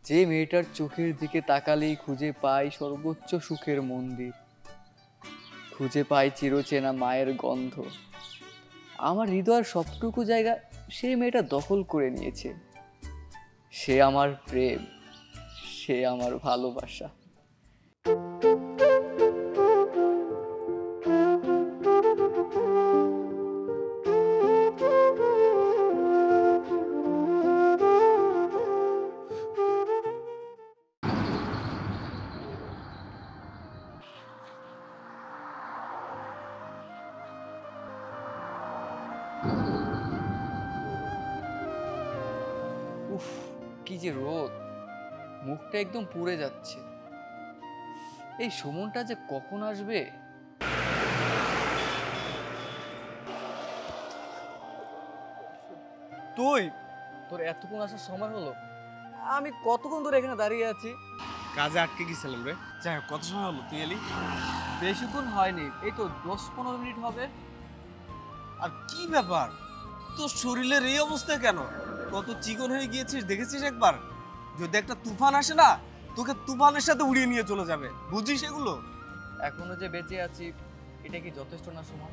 যে মেয়েটার চোখের দিকে তাকালেই খুঁজে পাই সর্বোচ্চ সুখের মন্দির, খুঁজে পাই চিরচেনা মায়ের গন্ধ। আমার হৃদয়ের সবটুকু জায়গা সেই মেয়েটা দখল করে নিয়েছে। সে আমার প্রেম, সে আমার ভালোবাসা। উফ, কি যে রোদ, মুখটা একদম পুড়ে যাচ্ছে। এই সুমনটা যে কখন আসবে। তুই, তোর এতক্ষণ আসার সময় হলো? আমি কতক্ষণ ধরে এখানে দাঁড়িয়ে আছি। কাজে আটকে গেছিলাম রে। যাই হোক, কত সময় হলো তুই এলি? বেশিক্ষণ হয়নি, এই তো 10-15 মিনিট হবে। আর কি ব্যাপার, তোর শরীরের এই অবস্থা কেন? কত চিকন হয়ে গিয়েছিস দেখেছিস একবার? যদি একটা তুফান আসে না, তোকে তুফানের সাথে উড়িয়ে নিয়ে চলে যাবে, বুঝিস এগুলো? এখনো যে বেঁচে আছি এটা কি যথেষ্ট না সুমন?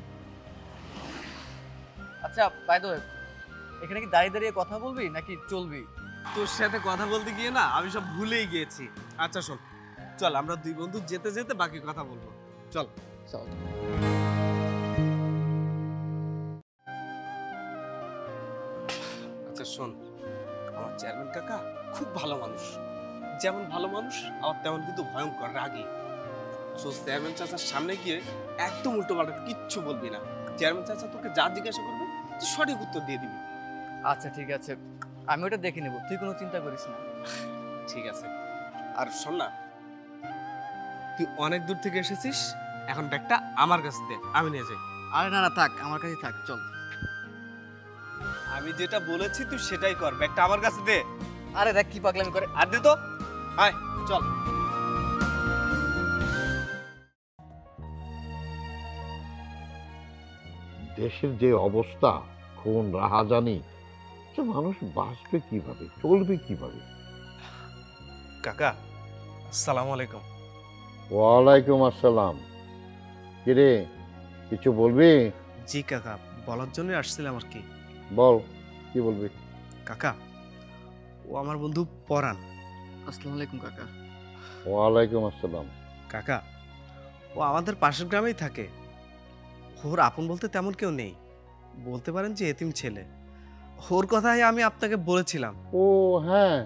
আচ্ছা বাই দ্য ওয়ে, এখানে কি দাঁড়িয়ে দাঁড়িয়ে কথা বলবি নাকি চলবি? তোর সাথে কথা বলতে গিয়ে না আমি সব ভুলেই গিয়েছি। আচ্ছা শোন, চল আমরা দুই বন্ধু যেতে যেতে বাকি কথা বলবো। চল চল। আচ্ছা শোন, আমার চেয়ারম্যান কাকা খুব ভালো মানুষ। যেমন ভালো মানুষ আবার তেমন কিন্তু ভয়ঙ্কর রাগী। সো চেয়ারম্যান চাচার সামনে গিয়ে একদম উল্টো পাল্টা কিচ্ছু বলবি না। চেয়ারম্যান চাচা তোকে যা জিজ্ঞাসা করবে তুই সঠিক উত্তর দিয়ে দিবি। আচ্ছা ঠিক আছে, আমি ওটা দেখে নেব, তুই কোনো চিন্তা করিস না। ঠিক আছে। আর শোন না, তুই অনেক দূর থেকে এসেছিস, এখন ব্যাগটা আমার কাছে দে, আমি নিয়ে যাই। আরে না না থাক, আমার কাছে থাক, চল। আমি যেটা বলেছি তুই সেটাই কর, ব্যাগটা আমার কাছে দে। আরে দেখ কি পাগলামি করে। আর দে তো, আয় চল। দেশের যে অবস্থা, খুন রাহাজানি, সে মানুষ বাঁচবে কিভাবে, চলবে কিভাবে? কাকা আসসালামু আলাইকুম। ওয়ালাইকুম আসসালাম। কিরে, কিছু বলবি? জি কাকা, বলার জন্য আসছিলাম আর কি। বল, কি বলবি? কাকা, ও আমার বন্ধু পরাণ। আসসালামু আলাইকুম কাকা। ওয়ালাইকুম আসসালাম। কাকা, ও আমাদের পাশের গ্রামেই থাকে। ওর আপন বলতে তেমন কেউ নেই, বলতে পারেন যে এতিম ছেলে। ওর কথাই আমি আপনাকে বলেছিলাম। ও হ্যাঁ,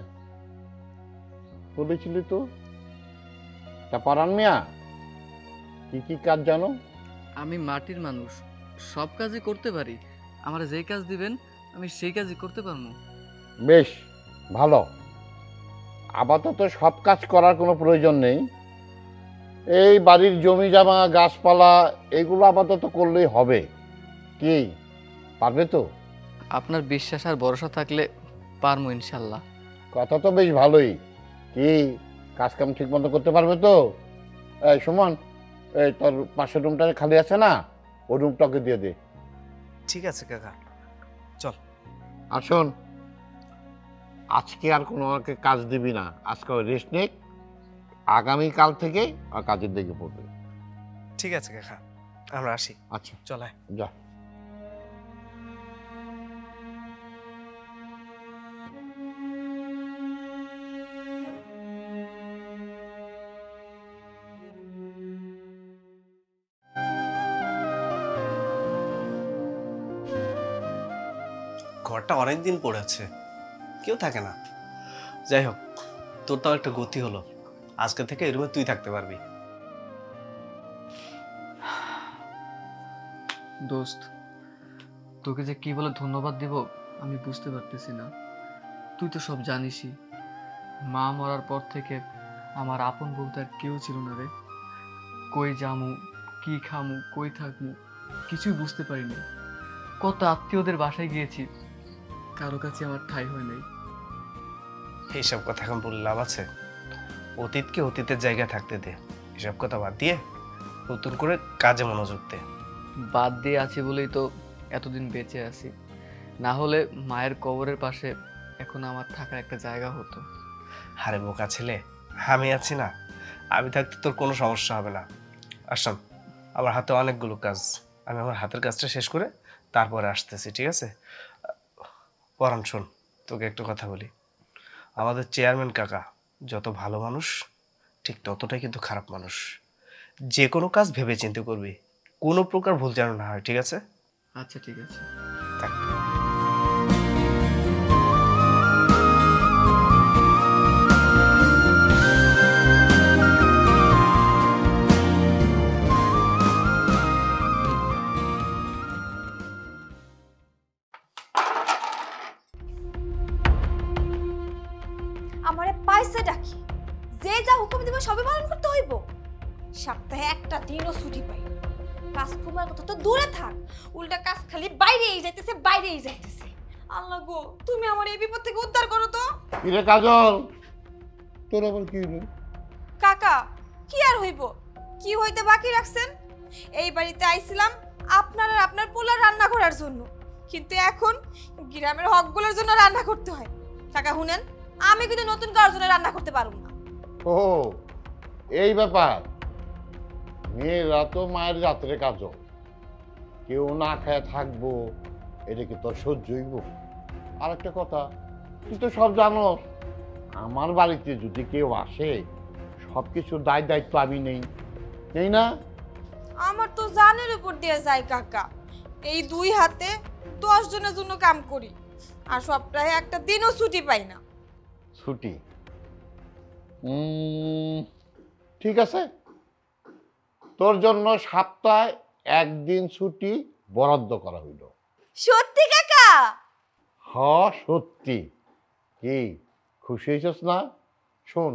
বলেছিলি তো। তা পারান মিয়া, কি কি কাজ জানো? আমি মাটির মানুষ, সব কাজই করতে পারি। আমার যেই কাজ দিবেন আমি সেই কাজই করতে পারবো। বেশ ভালো। আপাতত সব কাজ করার কোনো প্রয়োজন নেই। এই বাড়ির জমি জমা গাছপালা এগুলো আপাতত করলেই হবে। কি, পারবে তো? আপনার বিশ্বাস আর ভরসা থাকলে পারবো ইনশাল্লাহ। কথা তো বেশ ভালোই। কি, কাজ কাম ঠিক মতো করতে পারবে তো? এই সুমন, এই তোর পাশের রুমটা খালি আছে না, ওই রুমটাকে দিয়ে দে। ঠিক আছে কাকা, চল। আর শোন, আজকে আর কোনো আমাকে কাজ দিবি না, আজকে রেস্ট নে। আগামীকাল থেকে আর কাজের দিকে পড়বে। ঠিক আছে কাকা, আমরা আসি। আচ্ছা চলায় যা। ঘরটা অনেকদিন পড়ে আছে, কেউ থাকে না। যাই হোক, তোর তাও একটা গতি হলো, আজকে থেকে এই রুমে তুই থাকতে পারবি। দোস্ত, তোকে যে কি বলে ধন্যবাদ দিব আমি বুঝতে পারতেছি না। তুই তো সব জানিসই, মা মরার পর থেকে আমার আপন বলতে আর কেউ ছিল না রে। কই যামু, কি খামু, কই থাকমু, কিছুই বুঝতে পারিনি। কত আত্মীয়দের বাসায় গিয়েছি, কারো কাছে আমার ঠাঁই হয় নাই। এইসব কথা এখন বলে লাভ আছে? অতীতকে অতীতের জায়গায় থাকতে দে, এসব কথা বাদ দিয়ে নতুন করে কাজে মনোযোগ দে। বাদ দিয়ে আছি বলেই তো এতদিন বেঁচে আছি, না হলে মায়ের কবরের পাশে এখন আমার থাকার একটা জায়গা হতো। আরে বোকা ছেলে, আমি আছি না, আমি থাকতে তোর কোনো সমস্যা হবে না। আসুন, আমার হাতে অনেকগুলো কাজ, আমি আমার হাতের কাজটা শেষ করে তারপরে আসতেছি, ঠিক আছে? পরাণ শোন, তোকে একটু কথা বলি। আমাদের চেয়ারম্যান কাকা যত ভালো মানুষ ঠিক ততটাই কিন্তু খারাপ মানুষ। যে কোনো কাজ ভেবে চিন্তে করবি, কোনো প্রকার ভুল যেন না হয়, ঠিক আছে? আচ্ছা ঠিক আছে। থাক। আমারে পাইছে ডাকি, যে যা হুকুম দিব সবে পালন করতে হইব। সপ্তাহে একটা দিনও ছুটি পাই না। কাজ কুমার কথা তো দূরে থাক, উল্টা কাজ খালি বাইরেই যাইতেছে, বাইরেই যাইতেছে। আল্লাহ গো, তুমি আমার এই বিপদ থেকে উদ্ধার করো তো। কিরে কাজল, তোর আবার কি হলো? কাকা, কি আর হইব? কি হইতে বাকি রাখছেন? এই বাড়িতে আইছিলাম আপনার আর আপনার পোলার রান্না করার জন্য, কিন্তু এখন গ্রামের হকগুলোর জন্য রান্না করতে হয়। কাকা শুনেন, আমি কিন্তু নতুন কারোর জন্য রান্না করতে পারবো না। ও, এই ব্যাপার। মেয়েরা তো মায়ের জাতের কাজল, কেউ না খায় থাকবো, এটা কি তোর সহ্য হইব? আর একটা কথা, তুই তো সব জানো, আমার বাড়িতে যদি কেউ আসে সব কিছুর দায়িত্ব আমি নেই, নেই না? আমার তো জানের উপর দিয়ে যায় কাকা। এই 2 হাতে 10 জনের জন্য কাম করি, আর সপ্তাহে একটা দিনও ছুটি পাই না। ছুটি? ঠিক আছে, তোর জন্য সপ্তাহে একদিন ছুটি বরাদ্দ করা হইল। সত্যি কাকা? হ, সত্যি। কি খুশি হয়েছিস না? শোন,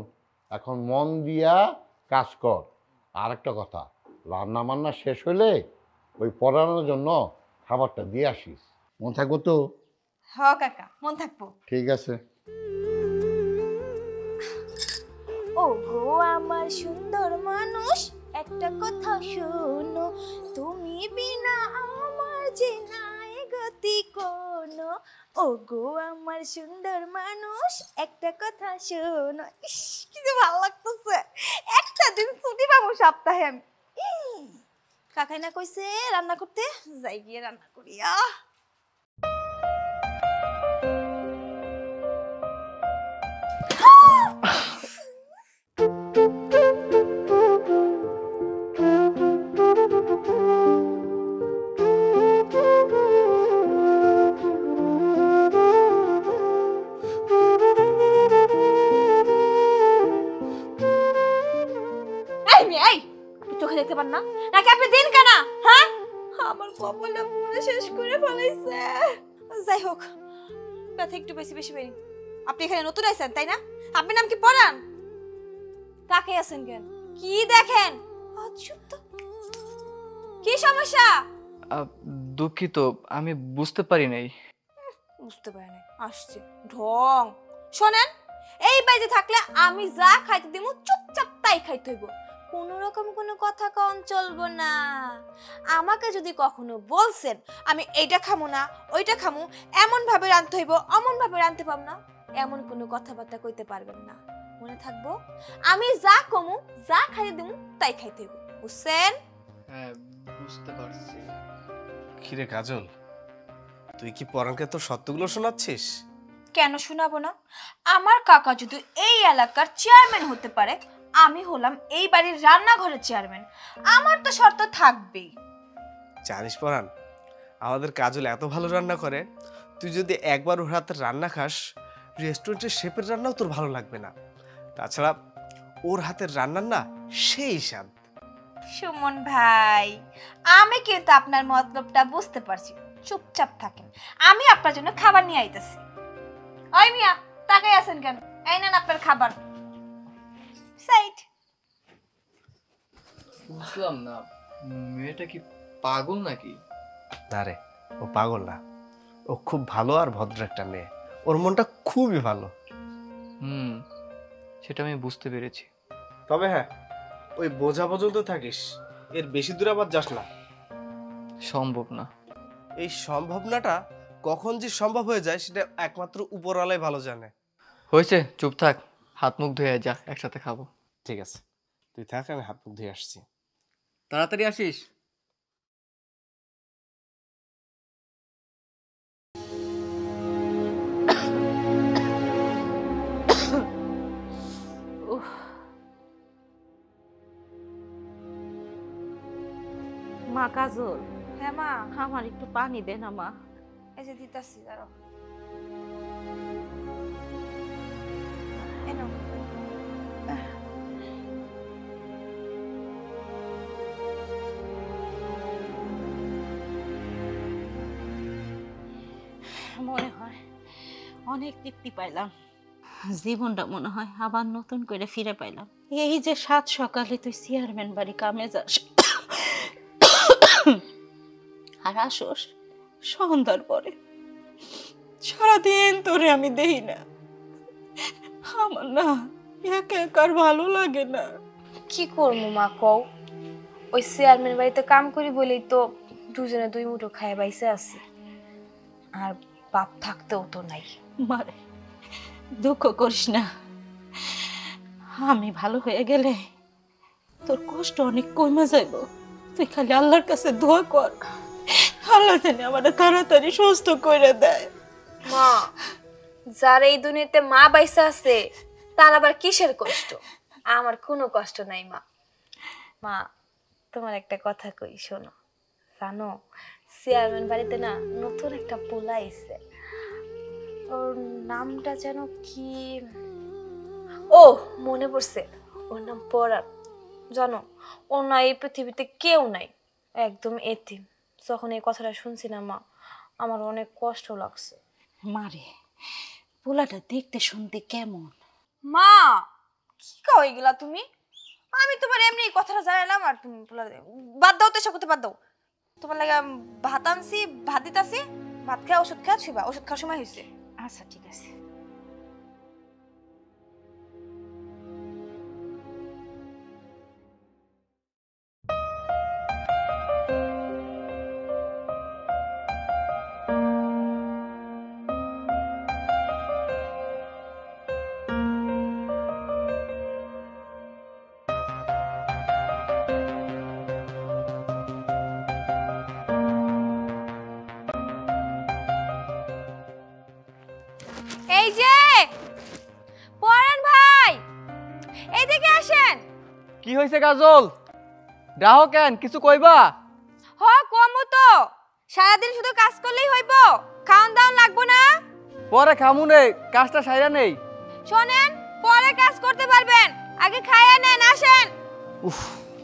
এখন মন দিয়া কাজ কর। আর একটা কথা, রান্না বান্না শেষ হইলে ওই পড়ানোর জন্য খাবারটা দিয়ে আসিস। মন থাকবো তো? হ কাকা, মন থাকবো। ঠিক আছে। ও গো আমার সুন্দর মানুষ, একটা কথা শোনো, তুমি বিনা আমার যে নাই গতি কোনো। ও গো আমার সুন্দর মানুষ, একটা কথা শোনো। ইস, কি যে ভালো লাগতেছে, একটা দিন ছুটি পাবো সপ্তাহে আমি। কাকাই না কইছে রান্না করতে, যাই গিয়ে রান্না করি। এই মেয়ে, এই আপনি চোখে দেখতে পান না নাকি আপনি দিন কানা? হ্যাঁ, আমার কপালটা পুরো শেষ করে ফেলাইছে। যাই হোক, ব্যথা একটু বেশি বেশি বেরি। আপনি এখানে নতুন আছেন তাই না? আপনার নাম কি পরাণ? তাকে আছেন কেন? কি দেখেন? আচ্ছা, কি সমস্যা? দুঃখিত, আমি বুঝতে পারি নাই। বুঝতে পারি না, আসছে ঢং। শোনেন, এই বাড়িতে থাকলে আমি যা খাইতে দিব চুপচাপ তাই খাইতে হইব, কোন রকম কোনো কথা কন চলবো না। আমাকে যদি কখনো বলছেন আমি এইটা খামো না ওইটা খামো, এমন ভাবে রাঁধতে হইব অমন ভাবে রাঁধতে পাব না, এমন কোনো কথাবার্তা কইতে পারবেন না। মনে থাকবো, আমি যা কমু যা খাইতে দিব তাই খাইতে হইব, বুঝছেন? হ্যাঁ, বুঝতে পারছি। কিরে কাজল, তুই কি পরাণকে তোর সত্যগুলো শোনাচ্ছিস? কেন শোনাবো না? আমার কাকা যদি এই এলাকার চেয়ারম্যান হতে পারে, আমি হলাম এই বাড়ির রান্নাঘরের চেয়ারম্যান, আমার তো শর্ত থাকবেই। জানিস পরাণ, আমাদের কাজল এত ভালো রান্না করে, তুই যদি একবার ওর হাতের রান্না খাস, রেস্টুরেন্টের শেফের রান্নাও তোর ভালো লাগবে না। তাছাড়া ওর হাতের রান্নার না সেই স্বাদ। সুমন ভাই, আমি কিন্তু আপনার মতলবটা বুঝতে পারছি, চুপচাপ থাকেন, আমি আপনার জন্য খাবার নিয়ে আইতাছি। ওই মিয়া, তাকাই আছেন কেন? এই নেন আপনার খাবার। সাইড। বুঝলাম না, মেয়েটা কি পাগল নাকি? না রে, ও পাগল না, ও খুব ভালো আর ভদ্র একটা মেয়ে, ওর মনটা খুবই ভালো। সেটা আমি বুঝতে পেরেছি। তবে হ্যাঁ, ওই বোঝা পর্যন্ত থাকিস, এর বেশি দূরে আবার যাস না। সম্ভব না। এই সম্ভাবনাটা কখন যে সম্ভব হয়ে যায় সেটা একমাত্র উপরওয়ালাই ভালো জানে। হয়েছে, চুপ থাক। হাত মুখ ধুয়ে যা, একসাথে খাবো। ঠিক আছে, তুই থাক, আমি হাত মুখ ধুয়ে আসছি। তাড়াতাড়ি আসিস। মা কাজল, হ্যাঁ মা, আমার একটু পানি দে না মা। এই যে দিতাছি, দাঁড়াও। এনো। মনে হয় অনেক তৃপ্তি পাইলাম, জীবনটা মনে হয় আবার নতুন করে ফিরে পাইলাম। এই যে সাত সকালে তুই চেয়ারম্যান বাড়ি কামে যাস আর আসোস সন্ধ্যার পরে, সারাদিন তোরে আমি দেই না, আমার না একা একা আর ভালো লাগে না। কি করবো মা কও, ওই চেয়ারম্যান বাড়িতে কাম করি বলেই তো দুজনে দুই মুঠো খায় বাইসে আছি, আর বাপ থাকতেও তো নাই। মারে দুঃখ করিস না, আমি ভালো হয়ে গেলে তোর কষ্ট অনেক কমে যাইব। তুই খালি আল্লাহর কাছে দোয়া কর, আল্লাহ জানে আমার তাড়াতাড়ি সুস্থ করে দেয়। মা, যার এই দুনিয়াতে মা বাইসা আছে তার আবার কিসের কষ্ট? আমার কোনো কষ্ট নাই মা। মা, তোমার একটা কথা কই শোনো। জানো, চেয়ারম্যান বাড়িতে না নতুন একটা পোলা আইছে, ওর নামটা যেন কি, ও মনে পড়ছে, ওর নাম পরাণ। জানো, ও না এই পৃথিবীতে কেউ নাই, একদম এতিম। যখন এই কথাটা শুনছি না মা, আমার অনেক কষ্ট লাগছে। মারে পোলাটা দেখতে শুনতে কেমন? মা, কি কও এগুলা তুমি? আমি তোমার এমনি কথাটা জানালাম আর তুমি বাদ দাও তো, এসব কথা বাদ দাও। তোমার লাগে ভাত আনছি, ভাত দিতাছি, ভাত খাওয়া ওষুধ খাওয়া ছিবা, ওষুধ খাওয়ার সময় হয়েছে। আচ্ছা ঠিক আছে। এই যে পরাণ ভাই, এইদিকে আসেন। কি হয়েছে কাজল? ডাহো কেন, কিছু কইবা? হ কমু তো, সারাদিন শুধু কাজ করলেই হইব? খাওন দাওন লাগবো না? পরে খামু নেই, কাজটা সাইরা নেই। শোনেন, পরে কাজ করতে পারবেন, আগে খাইয়া নেন, আসেন। উফ,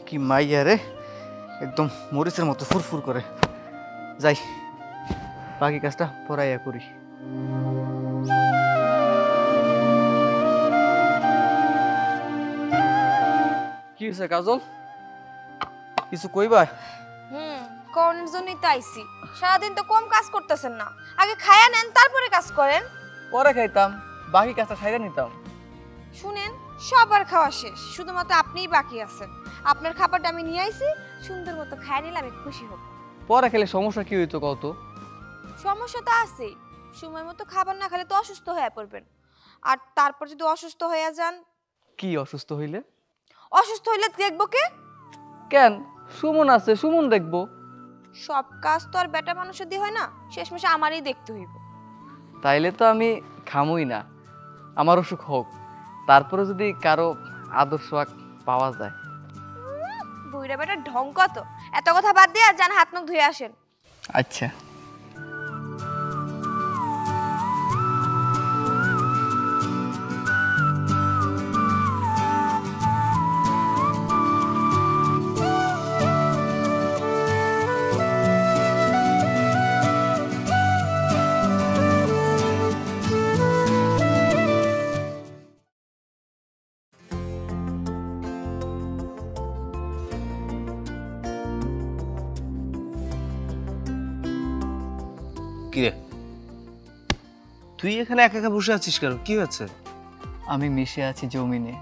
কি মাইয়া রে, একদম মরিচের মতো ফুরফুর করে। যাই, বাকি কাজটা পরাইয়া করি। কি হয়েছে কাজল, কিছু কইবা? কোনের জন্যই তো আইছি। সারাদিন তো কম কাজ করতেছেন না, আগে খাইয়া নেন তারপরে কাজ করেন। পরে খাইতাম, বাকি কাজটা সাইরা নিতাম। শুনেন, সবার খাওয়া শেষ, শুধুমাত্র আপনিই বাকি আছেন। আপনার খাবারটা আমি নিয়ে আইছি, সুন্দর মতো খাইয়া নিলে আমি খুশি হব। পরে খেলে সমস্যা কি হইতো কত? সমস্যা তো আছেই, সময় মতো খাবার না খেলে তো অসুস্থ হয়ে পড়বেন। আর তারপর যদি অসুস্থ হয়ে যান। কি অসুস্থ হইলে? অসুস্থ হইলে দেখবো কে? কেন, সুমন আছে, সুমন দেখবো। সব কাজ তো আর বেটা মানুষের দিয়ে হয় না, শেষমেশে আমারই দেখতে হইব। তাইলে তো আমি খামুই না, আমার অসুখ হোক, তারপরে যদি কারো আদর্শ পাওয়া যায়। বুইড়া বেটার ঢং কত! এত কথা বাদ দিয়ে আর যান হাত মুখ ধুয়ে আসেন। আচ্ছা। কিরে, তুই এখানে একা একা বসে আছিস কেন? কি হয়েছে? আমি মিশে আছি জমিনে,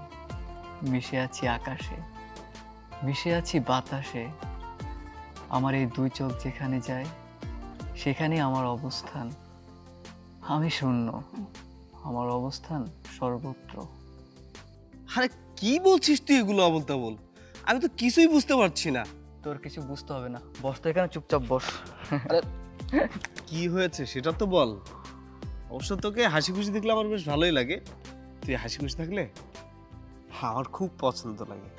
মিশে আছি আকাশে, মিশে আছি বাতাসে। আমার এই দুই চোখ যেখানে যায় সেখানে আমার অবস্থান। আমি শূন্য, আমার অবস্থান সর্বত্র। আরে কি বলছিস তুই এগুলো আবল তাবল? আমি তো কিছুই বুঝতে পারছি না। তোর কিছু বুঝতে হবে না, বস তো এখানে, চুপচাপ বস। কি হয়েছে সেটা তো বল। অবশ্য তোকে হাসি খুশি দেখলে আমার বেশ ভালোই লাগে। তুই হাসি খুশি থাকলে আমার খুব পছন্দ লাগে।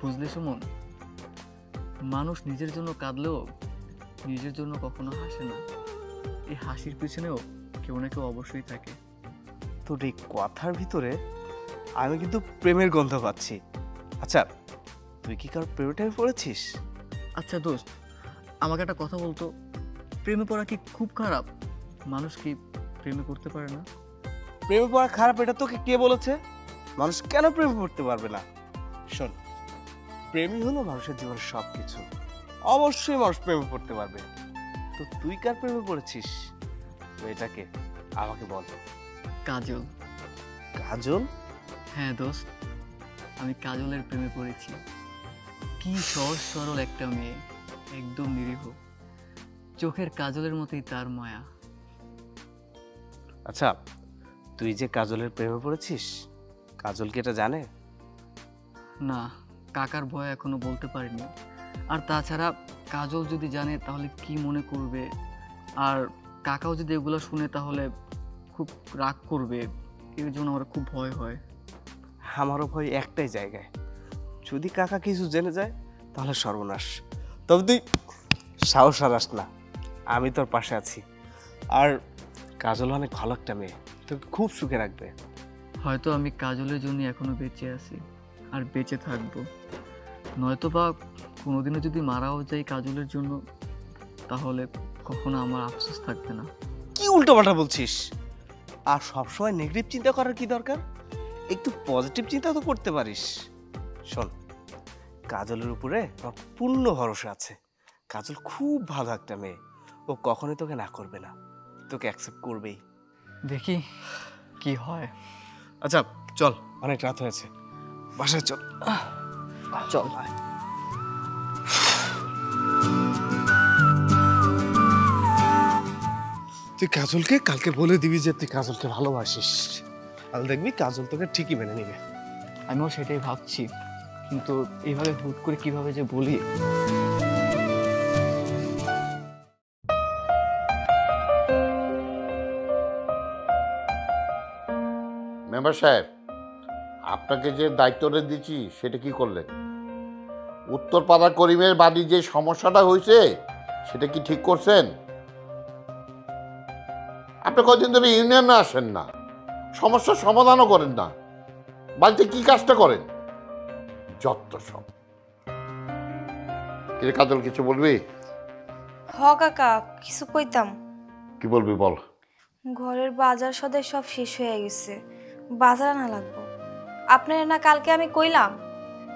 বুঝলি সুমন, মানুষ নিজের জন্য কাঁদলেও নিজের জন্য কখনো হাসে না। এই হাসির পিছনেও কেউ না কেউ অবশ্যই থাকে। তোর এই কথার ভিতরে আমি কিন্তু প্রেমের গন্ধ পাচ্ছি। আচ্ছা, তুই কি কার প্রেমে পড়েছিস? আচ্ছা দোস্ত, আমাকে একটা কথা বলতো, প্রেমে পড়া কি খুব খারাপ? মানুষ কি প্রেমে করতে পারে না? প্রেমে পড়া খারাপ এটা তোকে কে বলেছে? মানুষ কেন প্রেমে পড়তে পারবে না? শোন, প্রেমই হলো মানুষের জীবনের সবকিছু। অবশ্যই মানুষ প্রেমে পড়তে পারবে। তো তুই কার প্রেমে পড়েছিস? এটাকে আমাকে বল। কাজল। কাজল? হ্যাঁ দোস্ত, আমি কাজলের প্রেমে পড়েছি। কি সহজ সরল একটা মেয়ে, একদম নিরীহ, চোখের কাজলের মতোই তার মায়া। আচ্ছা, তুই যে কাজলের প্রেমে পড়েছিস, কাজল কি এটা জানে? না, কাকার ভয় এখনো বলতে পারিনি। আর তাছাড়া কাজল যদি জানে তাহলে কি মনে করবে, আর কাকাও যদি এগুলো শুনে তাহলে খুব রাগ করবে। এর জন্য আমার খুব ভয় হয়। আমারও ভয় একটাই জায়গায়, যদি কাকা কিছু জেনে যায় তাহলে সর্বনাশ। তবে তুই সাহস হারাস না, আমি তোর পাশে আছি। আর কাজল অনেক ভালো একটা মেয়ে, তোকে খুব সুখে রাখবে। হয়তো আমি কাজলের জন্য এখনো বেঁচে আছি আর বেঁচে থাকবো, নয়তো বা কোনোদিনও যদি মারাও যাই কাজলের জন্য, তাহলে কখনো আমার আফসোস থাকবে না। কি উল্টোপাল্টা বলছিস? আর সবসময় নেগেটিভ চিন্তা করার কি দরকার? একটু পজিটিভ চিন্তা তো করতে পারিস। শোন, কাজলের উপরে আমার পূর্ণ ভরসা আছে। কাজল খুব ভালো একটা মেয়ে, ও কখনোই তোকে না করবে না, তোকে অ্যাকসেপ্ট করবেই। দেখি কি হয়। আচ্ছা চল, অনেক রাত হয়েছে, বাসায় চল। চল। তুই কাজলকে কালকে বলে দিবি যে তুই কাজলকে ভালোবাসিস, আর দেখবি কাজল তোকে ঠিকই মেনে নিবে। আমিও সেটাই ভাবছি, কিন্তু এইভাবে হুট করে কিভাবে যে বলি। মেম্বার সাহেব, আপনাকে যে দায়িত্বটা দিচ্ছি সেটা কি করলেন? উত্তরপাড়া করিমের বাড়ির যে সমস্যাটা হয়েছে সেটা কি ঠিক করছেন? আপনি কদিন ধরে ইউনিয়নে আসেন না, সমস্যার সমাধানও করেন না, বাড়িতে কি কাজটা করেন? যত সব। কিরে কাজল, কিছু বলবি? হ কাকা, কিছু কইতাম। কি বলবি বল। ঘরের বাজার সদাই সব শেষ হয়ে গেছে, বাজার আনা লাগবো। আপনার না কালকে আমি কইলাম।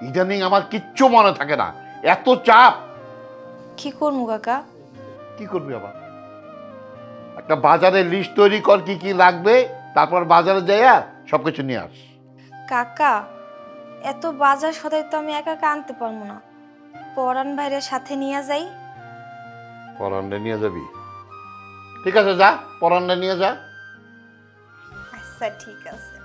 ইদানিং আমার কিচ্ছু মনে থাকে না, এত চাপ। কি করবো কাকা? কি করবি আবার? একটা বাজারের লিস্ট তৈরি কর, কি কি লাগবে, তারপর বাজারে যাইয়া সবকিছু নিয়ে আস। কাকা, এত বাজার সদাই তো আমি একা একা আনতে পারবো না, পরান ভাইয়ের সাথে নিয়ে যাই। পরান্ডে নিয়ে যাবি? ঠিক আছে, যা, পরান্ডে নিয়ে যা। আচ্ছা ঠিক আছে।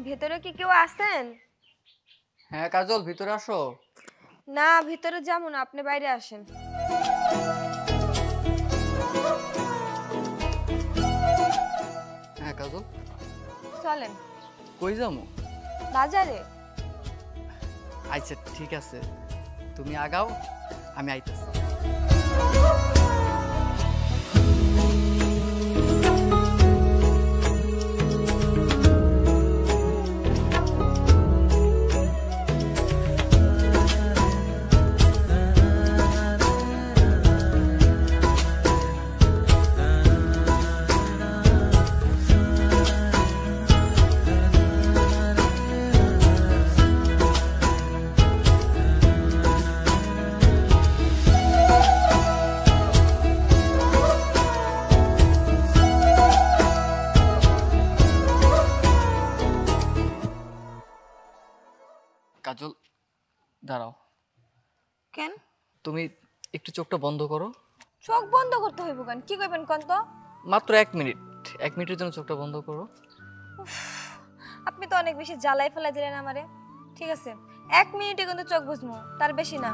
ভেতরে কি কেউ আছেন? হ্যাঁ কাজল, ভিতরে আসো। না, ভিতরে যাবো না, আপনি বাইরে আসেন। হ্যাঁ কাজল, চলেন। কই যাবো? বাজারে। আচ্ছা ঠিক আছে, তুমি আগাও, আমি আইতেছি। দাঁড়াও, কেন তুমি একটু চোখটা বন্ধ করো। চোখ বন্ধ করতে হইব কেন? কি কইবেন কোন তো? মাত্র 1 মিনিট, 1 মিনিটের জন্য চোখটা বন্ধ করো। আপনি তো অনেক বেশি জ্বালাই ফেলাই দিলেন আমারে। ঠিক আছে, 1 মিনিটে কিন্তু চোখ বুঝমু, তার বেশি না।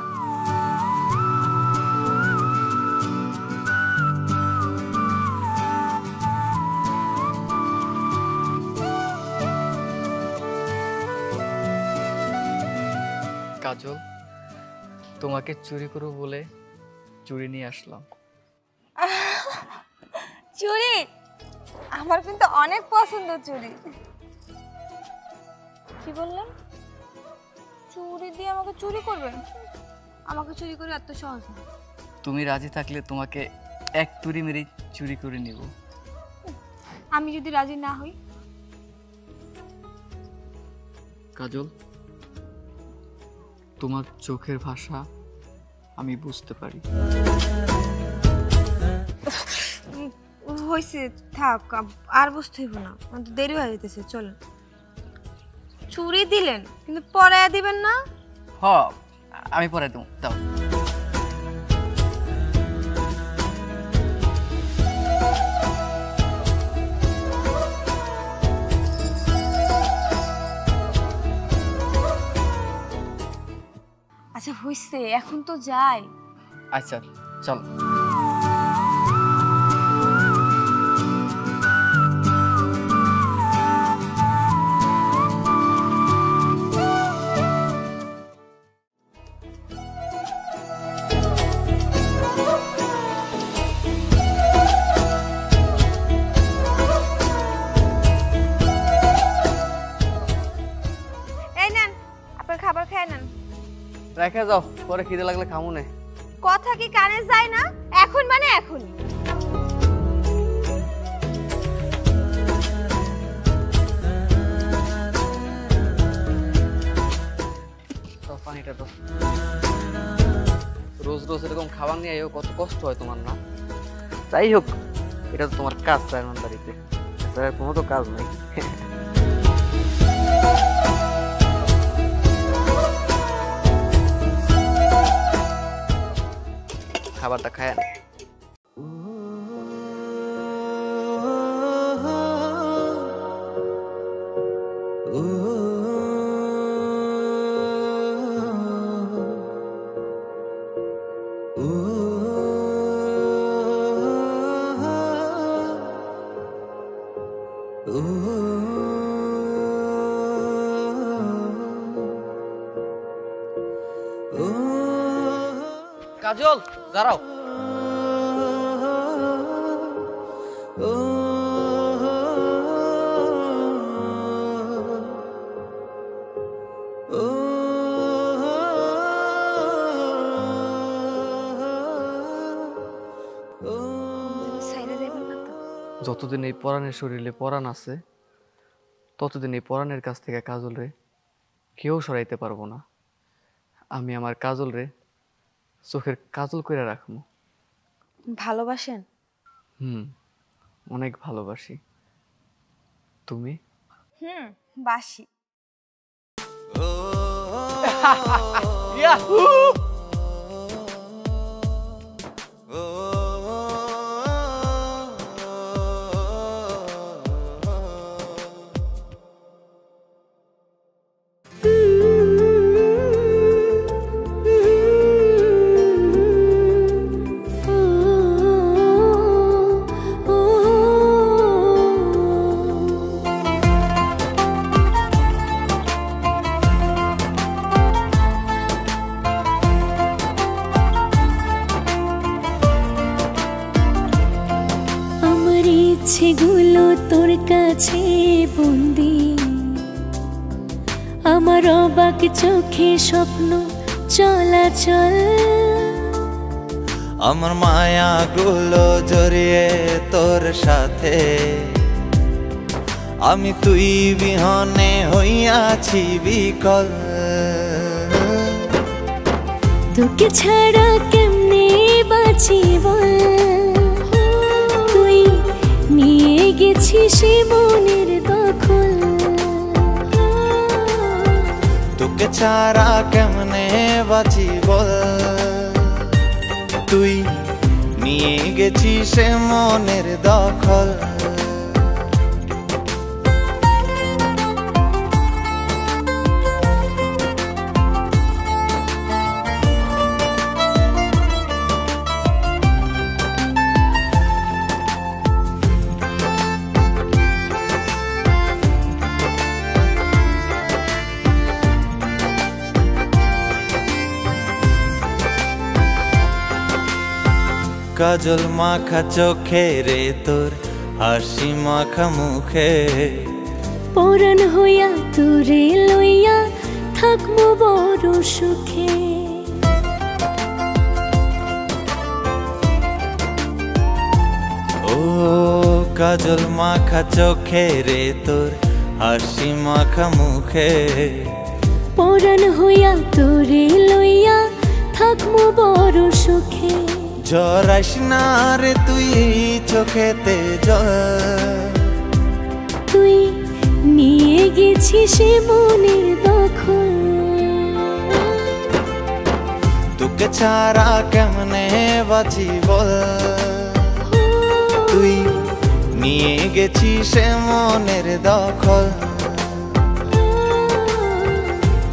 কাজল, তোমাকে চুরি করবো বলে চুরি নিয়ে আসলাম। চুরি? আমার কিন্তু অনেক পছন্দ চুরি। কি বললেন? চুরি দিয়ে আমাকে চুরি করবেন? আমাকে চুরি করে এত সহজ না। তুমি রাজি থাকলে তোমাকে 1 তুড়ি মেরে চুরি করে নিব। আমি যদি রাজি না হই? কাজল, তোমার চোখের ভাষা আমি বুঝতে পারি। হইছে, থাক, আর বুঝতে হইব না, আমার তো দেরি হয়ে যেতেছে। চলেন। চুরি দিলেন কিন্তু পরায়া দিবেন না? হ, আমি পরে দেবো, দাও। আচ্ছা হইছে, এখন তো যাই। আচ্ছা চল। এই নেন, আপনার খাবার খেয়ে নেন। রেখে যাও, পরে খিদে লাগলে খামু নে। কথা কি কানে যায় না? এখন মানে এখন। পানিটা তো রোজ রোজ এরকম খাবার নিয়ে আইও, কত কষ্ট হয় তোমার না? যাই হোক, এটা তো তোমার কাজ চেয়ারম্যানদারিতে, কোনো তো কাজ নাই। খাবারটা খায় না। কাজল, দাঁড়াও। যতদিন এই পরাণের শরীরে পরাণ আছে, ততদিন এই পরাণের কাছ থেকে কাজল রে কেউ সরাইতে পারবো না। আমি আমার কাজল রে চোখের কাজল করে রাখবো। ভালোবাসেন? অনেক ভালোবাসি। তুমি? বাসি। ইচ্ছেগুলো তোর কাছে বন্দি, আমার অবাক চোখে স্বপ্ন চলাচল, আমার মায়াগুলো জড়িয়ে তোর সাথে, আমি তুই বিহনে হইয়াছি বিকল। তোকে ছাড়া কেমনে বাঁচি বল, তুই নিয়ে গেছিস মনের দখল। তোকে তোকে ছাড়া কেমনে বাঁচি বল, তুই নিয়ে গেছিস মনের দখল। কাজল মাখা চোখে রে তোর হাসি মাখা মুখে, পরাণ হইয়া তোরে লইয়া থাকবো বড় সুখে। ও কাজল মাখা চোখে রে তোর হাসি মাখা মুখে, পরাণ হইয়া তোরে লইয়া থাকবো বড় সুখে। জরাইস না রে তুই চোখেতে জল, তুই নিয়ে গেছিস মনের দখল। তোকে ছাড়া কেমনে বাঁচি বল, তুই নিয়ে গেছিস মনের দখল।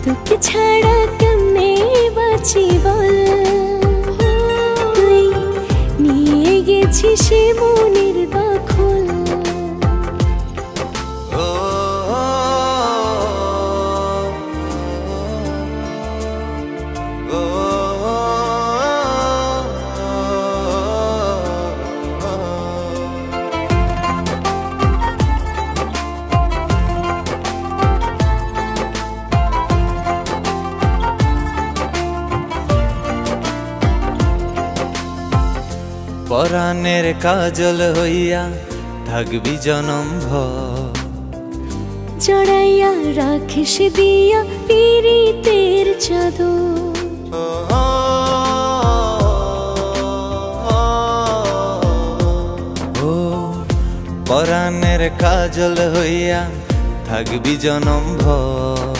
তোকে ছাড়া কেমনে বাঁচি বল, তুই নিয়ে গেছিস মনের দখল। ও ও পরাণের কাজল হইয়া থাকবি জনম ভর, জড়াইয়া রাখিস দিয়া পীড়িতের চাদর। ও পরাণের কাজল হইয়া থাকবি জনম ভর,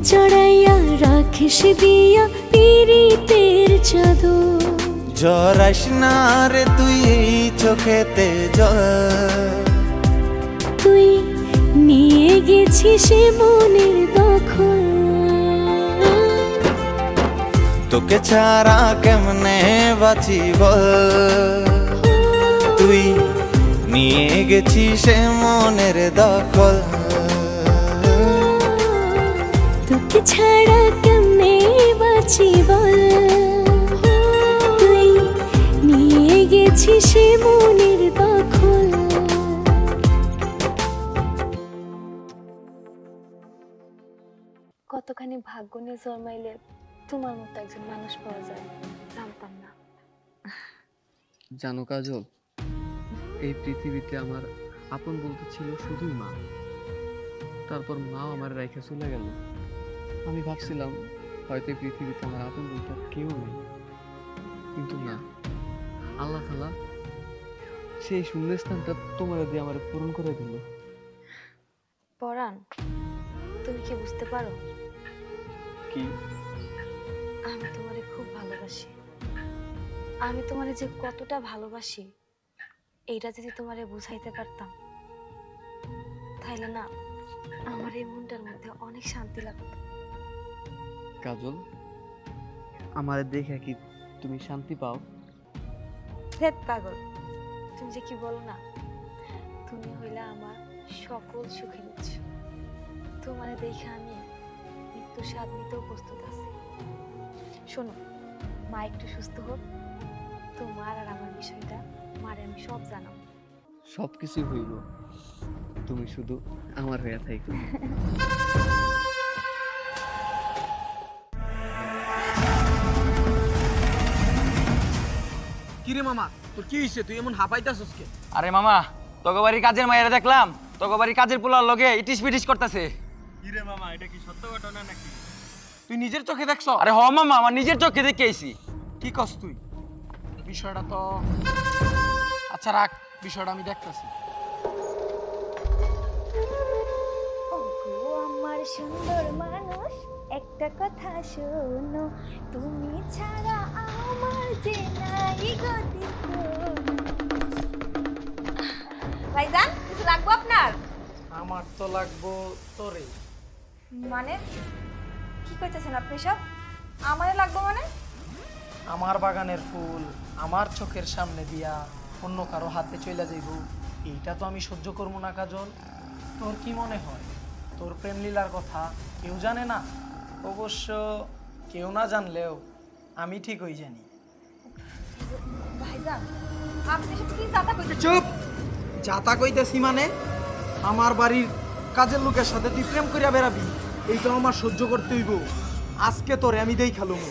জড়াইয়া রাখিস দিয়া পীড়িতের চাদর। জরাইস না রে তুই চোখেতে জল, তুই নিয়ে গেছিস মনের দখল। তোকে ছাড়া কেমনে বাঁচি বল, তুই নিয়ে গেছিস মনের দখল। তোকে ছাড়া কেমনে বাঁচি বল, তুই নিয়ে গেছিস মনের দখল। কতখানি ভাগ্য নিয়ে জন্মাইলে তোমার মতো একজন মানুষ পাওয়া যায় জানতাম না। জানো কাজল, এই পৃথিবীতে আমার আপন বলতে ছিল শুধুই মা। তারপর মা আমার রেখে চলে গেল। আমি ভাবছিলাম হয়তো এই পৃথিবীতে আমার আপন বলতে কেউ নেই, কিন্তু না, আল্লাহ তাআলা সেই শূন্যস্থানটা তোমার দিয়ে আমার পূরণ করে দিল। পরাণ, তুমি কি বুঝতে পারো কি? আমি তোমারে খুব ভালোবাসি। আমি তোমারে যে কতটা ভালোবাসি এইটা যদি তোমারে বুঝাইতে পারতাম, তাইলে না আমার এই মনটার মধ্যে অনেক শান্তি লাগতো। কাজল, আমার দেখে কি তুমি শান্তি পাও? ধ্যাৎ পাগল, তুমি যে কি বলো না, তুমি হইলা আমার সকল সুখের উৎস। তোমারে দেখে আমি মৃত্যু স্বাদ নিতেও প্রস্তুত আছি। শোনো, মা একটু সুস্থ হোক, তোমার আর আমার বিষয়টা মারে আমি সব জানাবো। সবকিছু হইব, তুমি শুধু আমার হয়ে থাকো। কিরে মামা, তোর কি হইছে? তুই এমন হাঁপাইতাছস কে? আরে মামা, তোকে বাড়ির কাজের মায়েরা দেখলাম তোকে বাড়ির কাজের পোলার লগে ইটিস পিটিস করতেছে। কিরে মামা, এটা কি সত্য ঘটনা নাকি? তুই নিজের চোখে দেখছ? আরে হ মামা, আমার নিজের চোখে দেখে আইছি। কি কস তুই? বিষয়টা তো আচ্ছা রাখ, বিষয়টা আমি দেখতেছি। ওগো আমার আমার সুন্দর মানুষ একটা কথা শোনো, তুমি ছাড়া আমার যে নাই গতি কোনো। ভাইজান কিছু লাগবো আপনার? আমার তো লাগবো তোরে। মানে কি কইতেছেন আপনি সব? আমারে লাগবো মানে? আমার বাগানের ফুল আমার চোখের সামনে দিয়া অন্য কারো হাতে চলে যাইব, এইটা তো আমি সহ্য করবো না কাজল। তোর কি মনে হয় তোর প্রেম লীলার কথা কেউ জানে না? অবশ্য কেউ না জানলেও আমি ঠিকই জানি। ভাইজান আপনি সব কি জাতা কইতেছেন? চুপ! যাতা কইতেছি মানে? আমার বাড়ির কাজের লোকের সাথে তুই প্রেম করিয়া বেড়াবি, এইটা আমার সহ্য করতে হইব। আজকে তোরে আমি দেখালুম।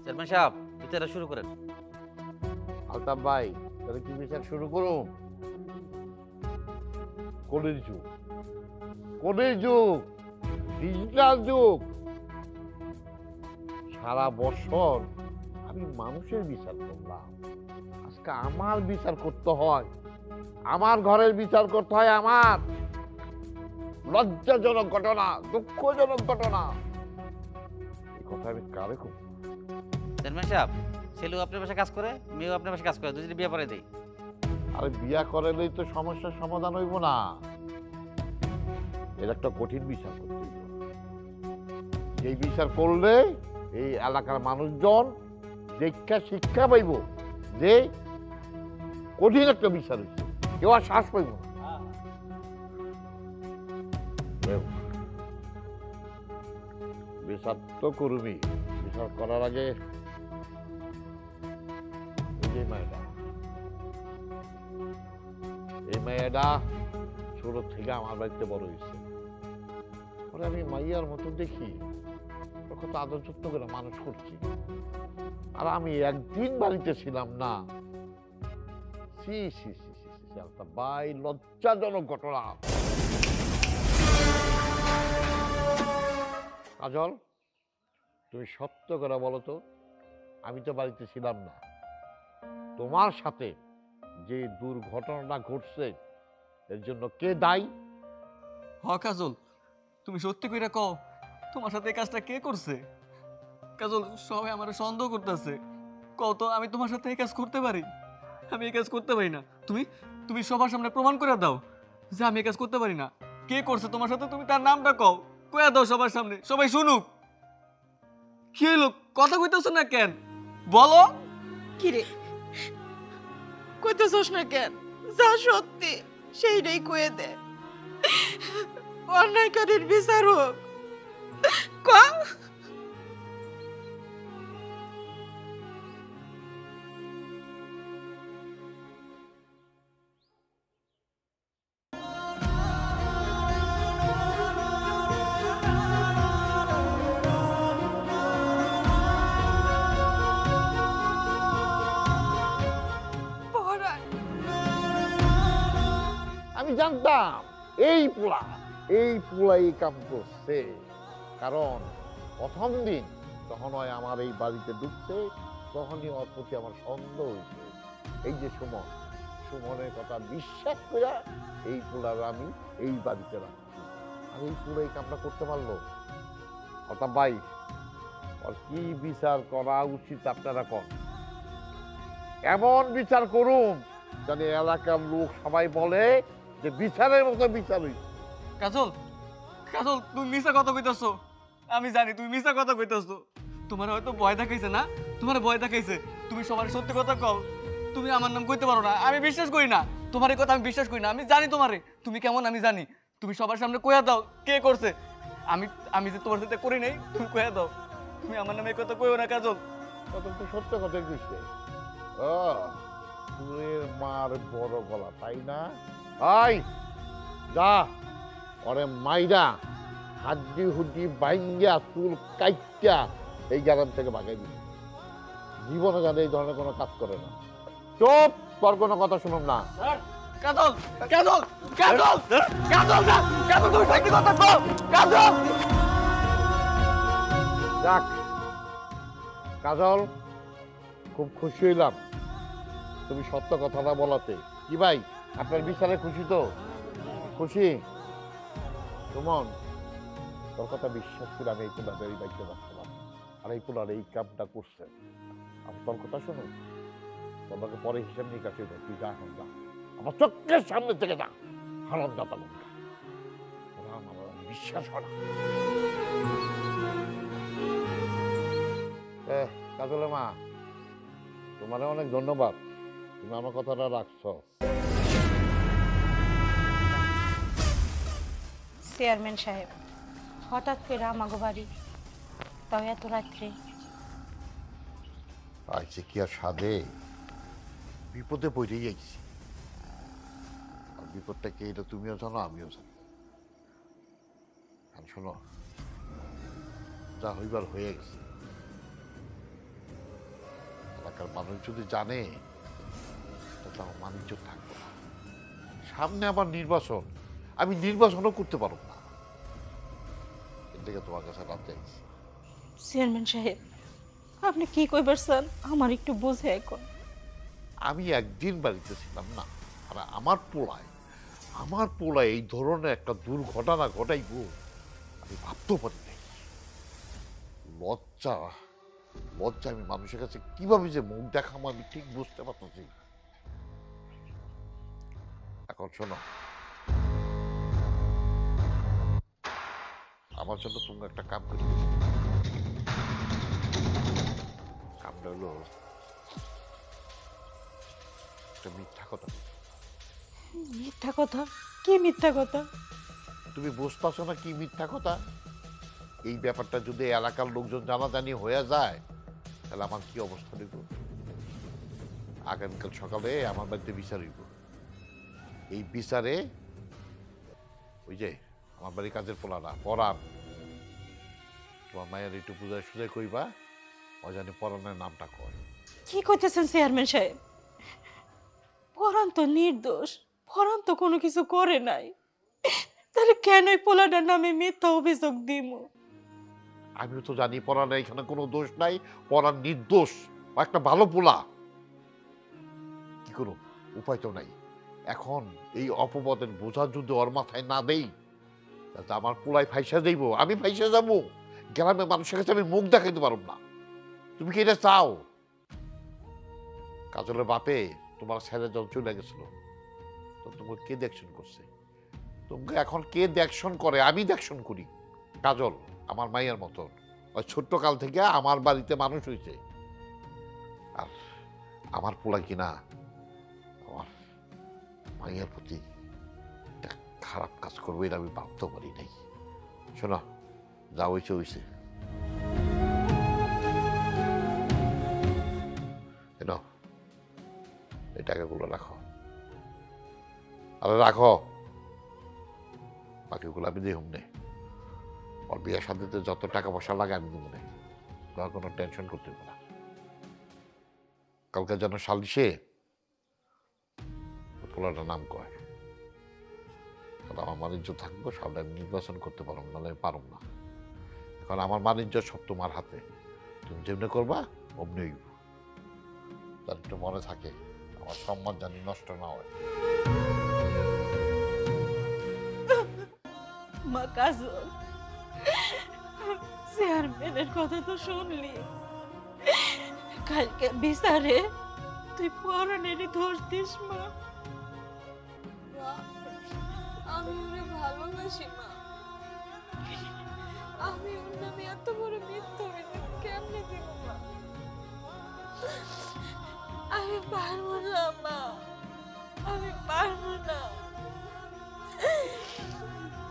চেয়ারম্যান সাহেব বিচারটা শুরু করেন। আলতাফ ভাই, তাহলে কি বিচার শুরু করুন? কোনের যুগ, কোনের যুগ, ডিজিটাল যুগ। সারা বছর আমি মানুষের বিচার করলাম, আজকে আমার বিচার করতে হয়, আমার ঘরের বিচার করতে হয়। আমার লজ্জাজনক ঘটনা, দুঃখজনক ঘটনা। এই কথা আমি কারে খুব চেয়ারম্যান সাহেব, ছেলেও আপনার বাসায় কাজ করে, মেয়েও আপনার বাসায় কাজ করে, দুজনে বিয়ে পরে দেই। আরে বিয়া করালেই তো সমস্যার সমাধান হইব না, এর একটা কঠিন বিচার করতে হইব। এই বিচার করলে এই এলাকার মানুষজন দীক্ষা শিক্ষা পাইব যে কঠিন একটা বিচার হইছে, কেউ আর শ্বাস পাইব না। বিচার তো করবি, বিচার করার আগে এই মেয়েটা, এই মেয়েটা ছোট থেকে আমার বাড়িতে বড় হয়েছে, ওরা আমি মাইয়ার মতো দেখি, ওর কত আদর যত্ন করে মানুষ করছি, আর আমি একদিন বাড়িতে ছিলাম না। সি সি সি সি সি আলতাফ ভাই, লজ্জাজনক ঘটনা। কাজল, তুমি সত্য করে বলো তো, আমি তো বাড়িতে ছিলাম না, তোমার সাথে যে দুর্ঘটনাটা ঘটছে এর জন্য কে দায়ী? হ কাজল, তুমি সত্যি কইরা কও, তোমার সাথে এই কাজটা কে করছে? কাজল, সবাই আমার সন্দেহ করতেছে, কও তো আমি তোমার সাথে এই কাজ করতে পারি? আমি এই কাজ করতে পারি না। তুমি তুমি সবার সামনে প্রমাণ করে দাও যে আমি এই কাজ করতে পারি না। কে করছে তোমার সাথে, তুমি তার নামটা কও, কইয়া দাও সবার সামনে, সবাই শুনুক। কি হইলো, কথা কইতেছো না কেন? বলো। কিরে কইতেছস না কেন? যা সত্যি সেইটাই কয়ে দে, অন্যায়কারীর বিচার হোক। ক আমি জানতাম এই পোলা এই কাম করছে, কারণ প্রথম দিন যখন হয় আমার এই বাড়িতে ঢুকছে তখনই ওর প্রতি আমার সন্দেহ হয়েছে। এই যে সুমনের কথা বিশ্বাস করে এই পোলার আমি এই বাড়িতে রাখছি, আর এই পোলা এই কামটা করতে পারলো। অর্থাৎ ভাই, আর কি বিচার করা উচিত আপনারা কন? এমন বিচার করুন জানি এলাকার লোক সবাই বলে যে বিচারের মতো বিচার হইছে। কাজল, কাজল, তুমি মিছা কথা কইতাছো। আমি জানি তুমি মিছা কথা কইতাছো। তোমার হয়তো ভয় দেখাইছে না, তোমার ভয় দেখাইছে। তুমি সবার সত্যি কথা কও, তুমি আমার নাম কইতে পারো না, আমি বিশ্বাস করি না। তোমার এই কথা আমি বিশ্বাস করি না। আমি জানি তোমারে, তুমি কেমন আমি জানি। তুমি সবার সামনে কইয়া দাও কে করছে। আমি যে তোমার সাথে করি নাই, তুমি কইয়া দাও। তুমি আমার নামে এই কথা কইও না কাজল। তখন তো সত্য কথা কইছে। ও চুরের মার বড় গলা, তাই না? আই যা ওরে মাইরা হাড্ডি হুড্ডি বাইঙ্গা চুল কাইটা এই গ্রাম থেকে ভাগাই দিবি। জীবনে জানে এই ধরনের কোনো কাজ করে না। চুপ, তোর কোনো কথা শুনুন না। কাজল কাজল কাজল কাজল না কাজল তুমি সত্যি কথা কও কাজল। যাক কাজল, খুব খুশি হইলাম তুমি সত্য কথাটা বলাতে। কি ভাই, আপনার বিচারে খুশি তো? খুশি? সুমন, তোর কথা বিশ্বাস করে আমি এই পোলার এই বাইকে রাখছিলাম, আর এই পোলার এই কামটা করছে। আমি তোর কথা শুনো, তোমাকে পরে হিসাব নিকাশ হইবে। তুই যা, এখন যা, আমার চোখের সামনে থেকে যা। হারাম দাতা লোকটা, আমার বিশ্বাস হয় না। কাজলের মা, তোমার অনেক ধন্যবাদ, তুমি আমার কথাটা রাখছো। চেয়ারম্যান সাহেব, হঠাৎ করে আমাগো বাড়ি, তাও এত রাত্রে? আইছে কি আর সাধে, বিপদে পড়েই আইছি। আর বিপদটা কি এটা তুমিও জানো, আমিও জানি। আর শোনো, যা হইবার হয়ে গেছে। এলাকার মানুষ যদি জানে, তাহলে আমার বাণিজ্য থাকবে না। সামনে আবার নির্বাচন, আমি নির্বাচনও করতে পারব না। এর থেকে তোমার কাছে রাতে আইছি। চেয়ারম্যান সাহেব, আপনি কি কইবার চান আমার একটু বুঝে এখন। আমি একদিন বাড়িতে ছিলাম না, আর আমার পোলায় এই ধরনের একটা দুর্ঘটনা ঘটাইব আমি ভাবতেও পারি নাই। লজ্জা আমি মানুষের কাছে কিভাবে যে মুখ দেখাবো আমি ঠিক বুঝতে পারতেছি। এখন শোনো, আমার জন্য তুমি একটা কাম করি। কামটা হলো একটা মিথ্যা কথা। মিথ্যা কথা? কি মিথ্যা কথা? তুমি বুঝতেছো না কি মিথ্যা কথা? এই ব্যাপারটা যদি এলাকার লোকজন জানাজানি হয়ে যায়, তাহলে আমার কি অবস্থা হইব? আগামীকাল সকালে আমার বাড়িতে বিচার হইব। এই বিচারে ওই যে আমার বাড়ির কাজের পোলারা পরাণ, তোমার মায়ের একটু পূজায় সুজায় কইবা, অজানি পরাণের নামটা কয়। কি কইতেছেন চেয়ারম্যান সাহেব? পরাণ তো নির্দোষ, পরাণ তো কোনো কিছু করে নাই, তাহলে কেন এই পোলাটার নামে মিথ্যা অভিযোগ দিব? আমিও তো জানি পরাণের এখানে কোনো দোষ নাই, পরাণ নির্দোষ, ও একটা ভালো পোলা। কি করো, উপায় তো নাই। এখন এই অপবাদের বোঝা যদি ওর মাথায় না দেই, তাতে আমার পোলায় ফাইসা যাইব, আমি ফাইসা যাবো, গ্রামের মানুষের কাছে আমি মুখ দেখাইতে পারব না। তুমি কি এটা চাও? কাজলের বাপে তোমার ছেলে যখন চলে গেছিল, তো তোমাকে কে দেখশন করছে? তোমাকে এখন কে দেখশন করে? আমি দেখশন করি। কাজল আমার মায়ের মতন, ওই ছোট্ট কাল থেকে আমার বাড়িতে মানুষ হয়েছে। আর আমার পোলা কিনা আমার মায়ের প্রতি একটা খারাপ কাজ করবো, এটা আমি ভাবতে পারি নাই। শোনো, যা হয়েছে হয়েছে। এই টাকাগুলো রাখো, আরে রাখো, বাকিগুলো আমি দেখুন নে। ওর বিয়ের সাথে যত টাকা পয়সা লাগে আমি দেবো না, তোমার কোনো টেনশন করতে হবে না। কালকে যেন সালিশে পোলাটার নাম কয়, তাহলে আমার বাণিজ্য থাকবো, সামনে আমি নির্বাচন করতে পারবো, নাহলে আমি পারব না। এখন আমার বাণিজ্য সব তোমার হাতে, তুমি যেমনি করবা অমনি হইব। তার একটু মনে থাকে, আমার সম্মান জানি নষ্ট না হয়। মা কাজল, চেয়ারম্যানের কথা তো শুনলি, কালকে বিচারে তুই পরাণেরই দোষ দিস। মা, আমি ওরে ভালোবাসি মা, আমি ওর নামে এত বড় মিথ্যা অভিযোগ কেমনে দিব মা? আমি পারবো না মা, আমি পারবো না।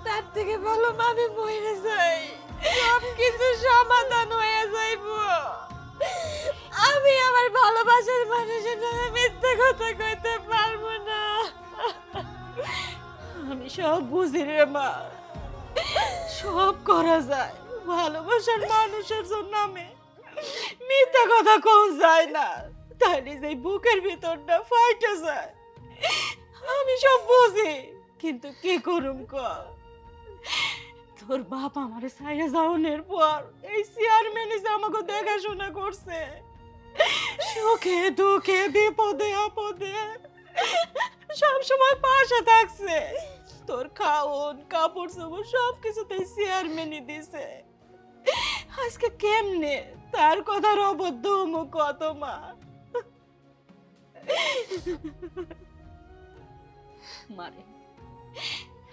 তার থেকে ভালো মা আমি মরে যাই, সব কিছু সমাধান হয়ে যাইব। আমি আমার ভালোবাসার মানুষের নামে মিথ্যা কথা কইতে পারবো না। আমি সব বুঝি রে মা, সব করা যায়, ভালোবাসার মানুষের নামে মিথ্যা কথা কোন যায় না, তাহলে যে বুকের ভিতরটা ফাইটে যায়। আমি সব বুঝি, কিন্তু কি করুম ক? তোর বাপ আমারে ছাইয়া যাওয়ার পর এই চেয়ারম্যান এসে আমাকে দেখাশোনা করছে, সুখে দুঃখে বিপদে আপদে সব সময় পাশে থাকছে। তোর খাওন কাপড় চোপড় সব কিছুতেই চেয়ারম্যানই দিছে। আজকে কেমনে তার কথার অবদ্ধ হমু কত মা? মারে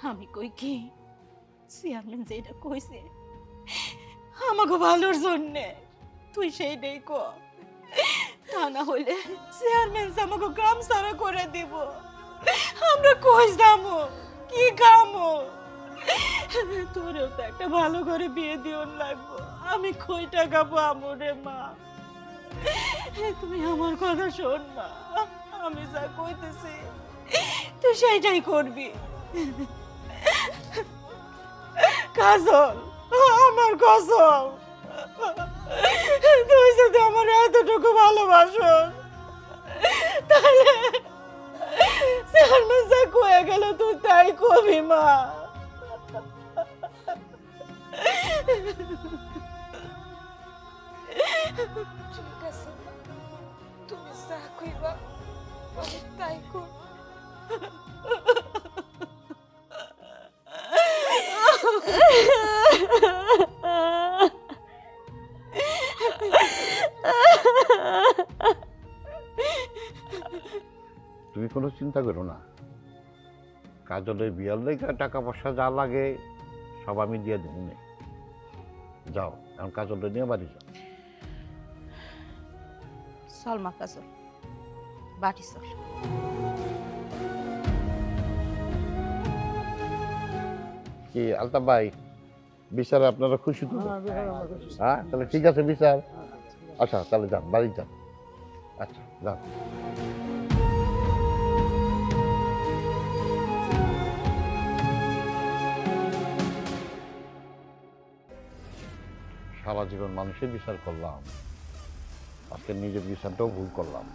আমি কই কি, চেয়ারম্যান যেটা কইছে আমাকে ভালোর জন্যে, তুই সেইটাই ক। তা না হইলে চেয়ারম্যান আমাকে কাম সারা করে দিব। আমরা কই যাবো, কি খামো? তোরেও তো একটা ভালো করে বিয়ে দিওন লাগবো। আমি কই টাকা পাবো রে মা? তুই আমার কথা শোন মা, আমি যা কইতেছি তুই সেইটাই করবি। কাজল, আমার কসম, তুই যদি আমার এতটুকু ভালোবাসো তাহলে চেয়ারম্যান যা কয়ে গেল তুই তাই কবি মা। ঠিক আছে, তুমি যা কইবা আমি তাই কর। তুমি কোনো চিন্তা করো না, কাজলের বিয়ার লেগে টাকা পয়সা যা লাগে সব আমি দিয়ে দেবো। যাও এখন কাজলটা নিয়ে বাড়ি যাও। চল মা কাজল, বাড়ি চল। কি আলতাফ ভাই, বিচারে আপনারা খুশি তো? হ্যাঁ তাহলে ঠিক আছে বিচার। আচ্ছা তাহলে যান, বাড়ি যান। আচ্ছা যান। সারা জীবন মানুষের বিচার করলাম, আজকে নিজের বিচারটাও ভুল করলাম।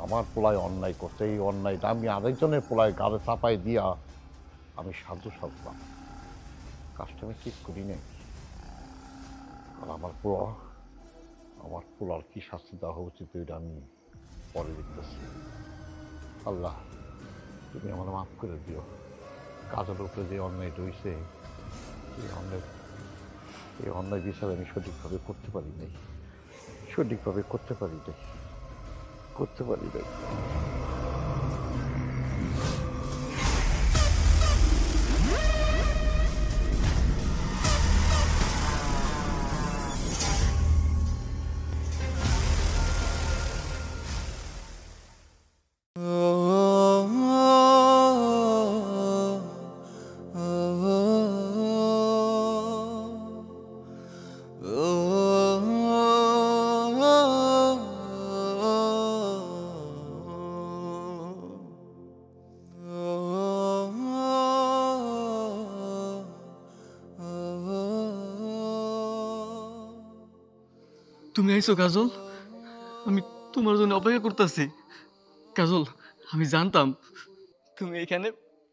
আমার পোলায় অন্যায় করছে, এই অন্যায়টা আমি আরেকজনের পোলায় গাড়ে চাপাই দিয়া আমি সাধু সাজলাম। কাজটা আমি ঠিক করি নাই। আর আমার পোলার কি শাস্তি দেওয়া উচিত এটা আমি পরে দেখতেছি। আল্লাহ তুমি আমার মাফ করে দিও। কাজের উপরে যে অন্যায়টা হয়েছে, এই অন্যায় বিচার আমি সঠিকভাবে করতে পারি নাই। তুমি আইছো কাজল, আমি তোমার জন্য অপেক্ষা করতেছি। কাজল, আমি জানতাম তুমি এখানে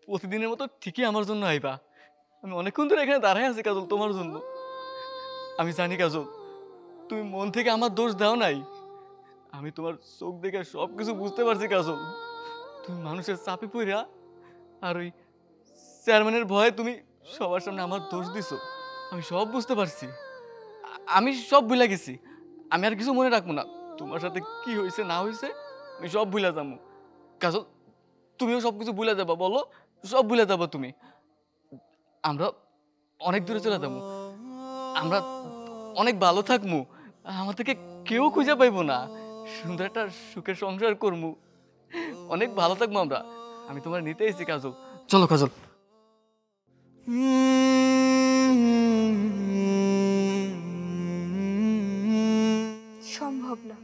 প্রতিদিনের মতো ঠিকই আমার জন্য আইবা। আমি অনেকক্ষণ ধরে এখানে দাঁড়াই আছি কাজল তোমার জন্য। আমি জানি কাজল তুমি মন থেকে আমার দোষ দাও নাই। আমি তোমার চোখ দেখে সব কিছু বুঝতে পারছি কাজল। তুমি মানুষের চাপে পড়া আর ওই চেয়ারম্যানের ভয়ে তুমি সবার সামনে আমার দোষ দিছো। আমি সব বুঝতে পারছি, আমি সব ভুলে গেছি। আমি আর কিছু মনে রাখবো না। তোমার সাথে কি হয়েছে না হয়েছে আমি সব ভুলে যাবো। কাজল তুমিও সব কিছু ভুলে যাবা, বলো সব ভুলে যাবো তুমি। আমরা অনেক দূরে চলে যাবো, আমরা অনেক ভালো থাকবো, আমার থেকে কেউ খুঁজে পাইবো না। সুন্দর একটা সুখের সংসার করবো, অনেক ভালো থাকবো আমরা। আমি তোমার নিতে এসেছি কাজল, চলো কাজল। সম্ভব না।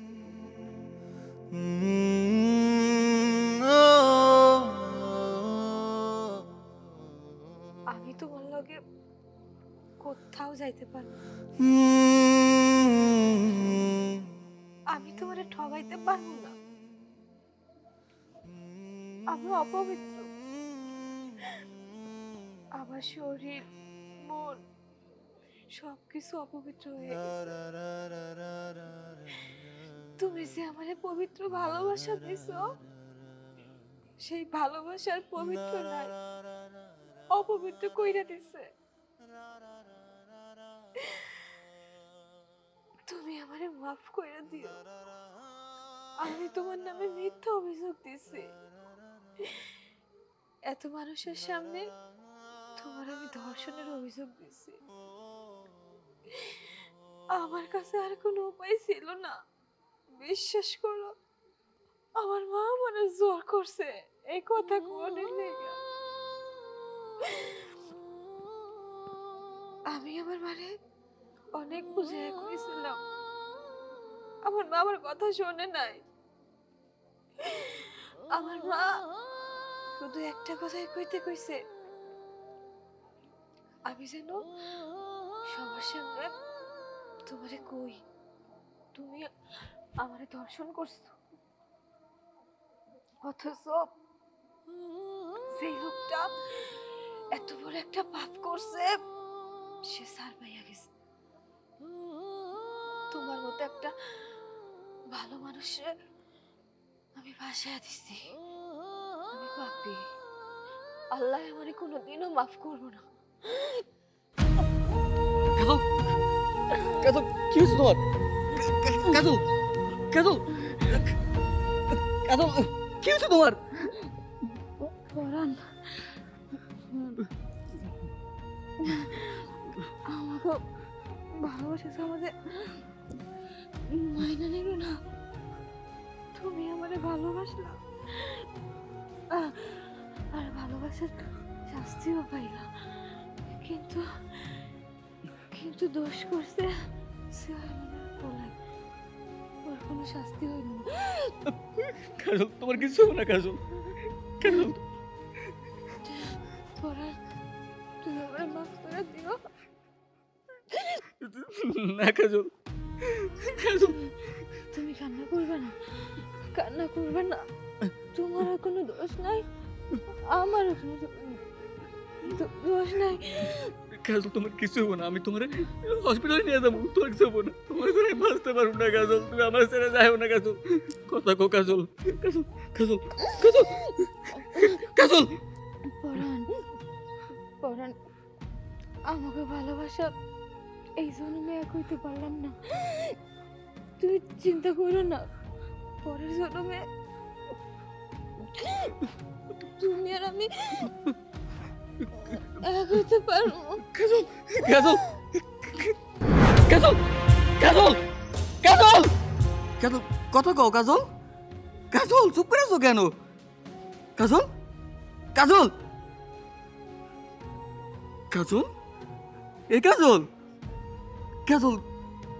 আমি তোমার লগে কোথাও যাইতে পারবো না। আমি তোমারে ঠগাইতে পারবো না। আমি অপবিত্র। আমার শরীর, মন সবকিছু অপবিত্র হয়ে গেছে। তুমি যে আমারে পবিত্র ভালোবাসা দিছো, সেই ভালোবাসার পবিত্র নাই, অপবিত্র কইরা দিছে। তুমি আমারে মাফ কইরা দিও। আমি তোমার নামে মিথ্যা অভিযোগ দিছি। এত মানুষের সামনে তোমার আমি ধর্ষণের অভিযোগ দিছি। আমার কাছে আর কোনো উপায় ছিল না। বিশ্বাস করো, আমার মা আমারে জোর করছে এই কথা কোনের লেগে। আমি আমার মানে অনেক বুঝাইয়া কইছিলাম, আমার মা আমার কথা শোনে নাই। আমার মা শুধু একটা কথাই কইতে কইছে, আমি যেন সবার সামনে তোমারে কই তুমি আমারে ধর্ষণ করছো। অথচ সেই লোকটা এত বড় একটা পাপ করছে, সে সার পাইয়া গেছে। তোমার মতো একটা ভালো মানুষের আমি ভাসায় দিছি। আমি পাপী, আল্লাহ আমারে কোনোদিনও মাফ করবো না। কাজল, কি হয়েছে তোমার? কাজল, কাজল, কাজল, কি হয়েছে তোমার? পরাণ, আমাকে ভালোবাসা আমাদের মাইনা নিল না। তুমি আমারে ভালোবাসলা, আর ভালোবাসার শাস্তিও পাইলা। কিন্তু কিন্তু দোষ করছে সে বলাই, ওর কোনো শাস্তি হয়নি। কাজল, তোমার কিছু হবে না কাজল। কাজল, পরাণ, তুমি আমারে মাফ করে দিও। না কাজল, কাজল, তুমি কান্না করবে না, কান্না করবে না। তোমার কোনো দোষ নাই, আমারও কোনো দোষ নাই। কাজল, তোমার কিছু হবে না। আমি তোমার হসপিটালে নিয়ে যাবো, তোমার কিছু হবে না। তোমার করে বাঁচতে পারবো না কাজল, তুমি আমার ছেড়ে যাও না কাজল। কথা কো কাজল, কাজল, কাজল, কাজল, কাজল। পরাণ, পরাণ, আমাকে ভালোবাসা এই জন্মে এক হইতে পারলাম না। তুমি চিন্তা করো না, পরের জন্মে তুমি আর আমি এক হইতে পারবো। কাজল, কাজল, কাজল, কাজল, কাজল, কাজল, কথা কও কাজল। কাজল, চুপ করে আছো কেন? কাজল, কাজল, কাজল, এ কাজল, কাজল,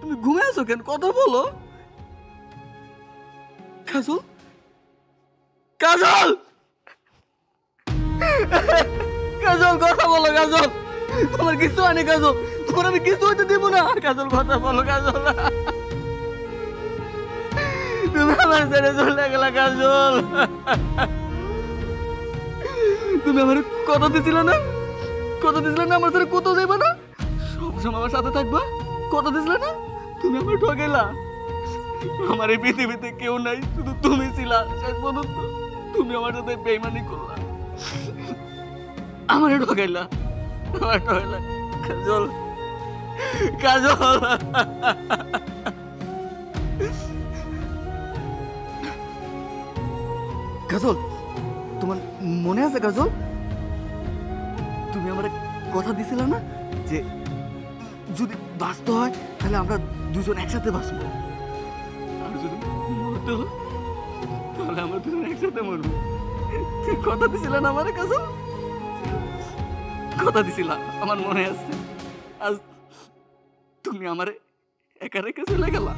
তুমি ঘুমিয়ে আছো কেন? কথা বলো কাজল, কাজল, কাজল, কথা বলো কাজল। তোমার কিছু হয়নি কাজল, তোমার আমি কিছু হইতে দেবো না। কাজল, কথা বলো কাজল। তুমি আমার ছেড়ে চলে গেলা কাজল। তুমি আমার কথা দিছিলে না, কথা দিছিলে না আমার ছেড়ে কোথাও যাইবা না, সবসময় আমার সাথে থাকবা। কথা দিছিলে না, তুমি আমার ঠকাইলা। আমার এই পৃথিবীতে কেউ নাই, শুধু তুমি ছিলা শেষ পর্যন্ত। তুমি আমার সাথে বেইমানি করলা, আমারে ঠকাইলা, আমার ঠকাইলা কাজল, কাজল। কাজল, তোমার মনে আছে কাজল? তুমি আমার কথা দিছিলে না যে যদি বাঁচতে হয় তাহলে আমরা দুজন একসাথে বাঁচবো, আর যদি মরতে হয় তাহলে আমরা দুজন একসাথে মরবো। ঠিক কথা দিছিলে না আমার কাজল? কথা দিছিলা, আমার মনে আছে। আজ তুমি আমারে একা রেখে চলে গেলা,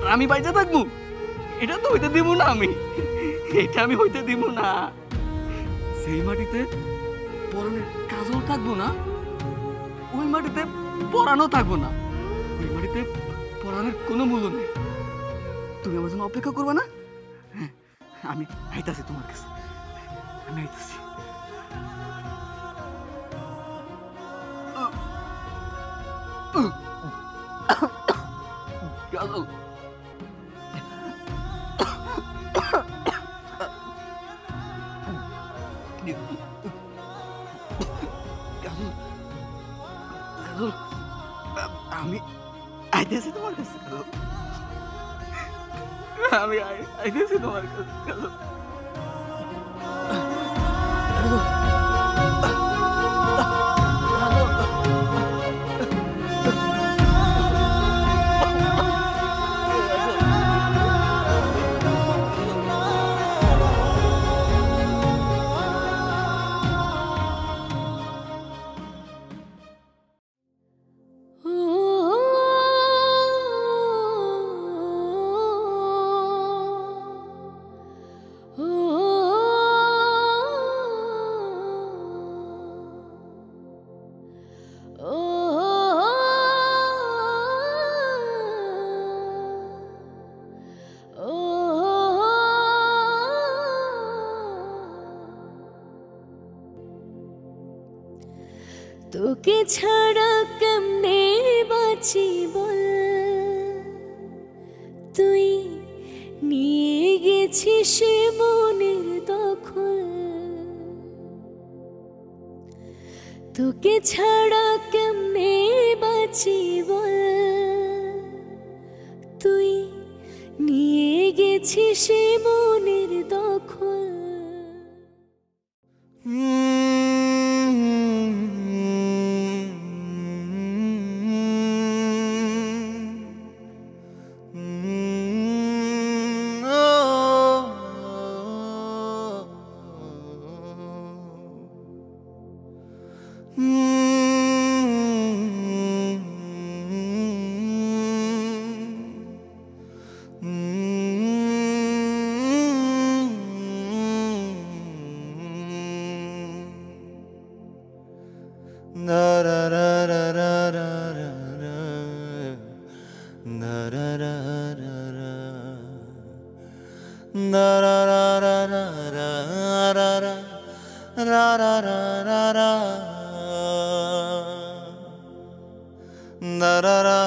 আর আমি বাইচা থাকবো এটা তো হইতে দিব না। আমি এটা আমি হইতে দিব না। সেই মাটিতে পরাণের কাজল থাকবো না, ওই মাটিতে পরাণও থাকবো না, ওই মাটিতে পরাণের কোনো মূল্য নেই। তুমি আমার জন্য অপেক্ষা করবে না? হ্যাঁ, আমি আইতাছি তোমার কাছে। আমি আইতেছি। কাজল আমি আইতেছি তোমার কাছে। আমি আইতেছি তোমার কাছে। তোকে ছাড়া কেমনে বাঁচি বল, তুই নিয়ে গেছিস মনের দখল। তোকে ছাড়া কেমনে বাঁচি বল, তুই নিয়ে গেছিস মনের দখল। Da da da